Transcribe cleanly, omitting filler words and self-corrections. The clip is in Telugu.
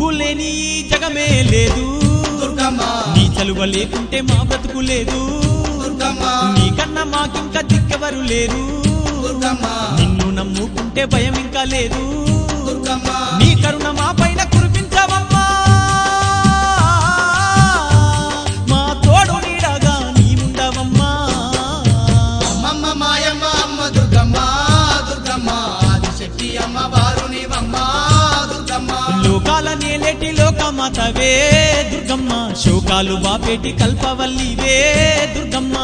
నువ్వు లేని జగమే లేదు దుర్గమ్మ నీ చలువ లేకుంటే మా బ్రతుకు లేదు దుర్గమ్మ నీకన్నా మాకింకా దిక్కెవరు లేరు దుర్గమ్మ నిన్ను నమ్ముకుంటే భయం ఇంకా లేదు దుర్గమ్మ నీ కరుణ మా పైన కురిపించవమ్మా మా తోడు నీడగా నీ ఉండవమ్మా అమ్మమ్మ మాయమ్మ అమ్మ దుర్గమ్మ దుర్గమ్మ ఆదిశక్తి అమ్మ వారునివమ్మ దుర్గమ్మ లోకాల నేలేటి లోకమాతవే దుర్గమ్మ శోకాలు బాపేటి కల్పవల్లివే దుర్గమ్మ